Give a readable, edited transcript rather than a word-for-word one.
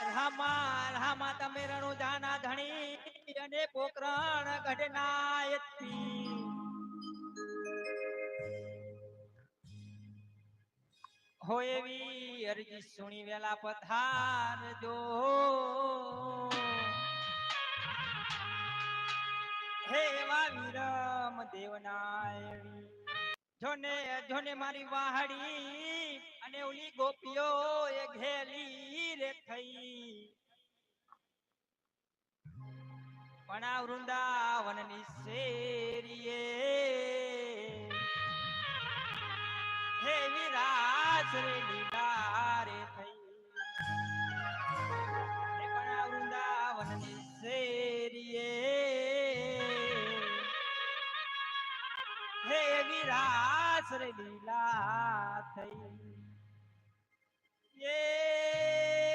રામા રામા તમે રણુ જાના ધણી અને પોકરણ ગઢનાયતી હોય એવી અરજી સુણી વેલા પથાર જો હે એવા વિરમ દેવનાયણી જોને જોને મારી વાહડી અને ઓલી ગોપીઓ એ ઘેલી રે થઈ પણ આ વૃંદાવનની શેરીએ હે વિરાજ રે લીલા રે થઈ પણ આ વૃંદાવનની શેરીએ હે વિરાજ રે લીલા થઈ એ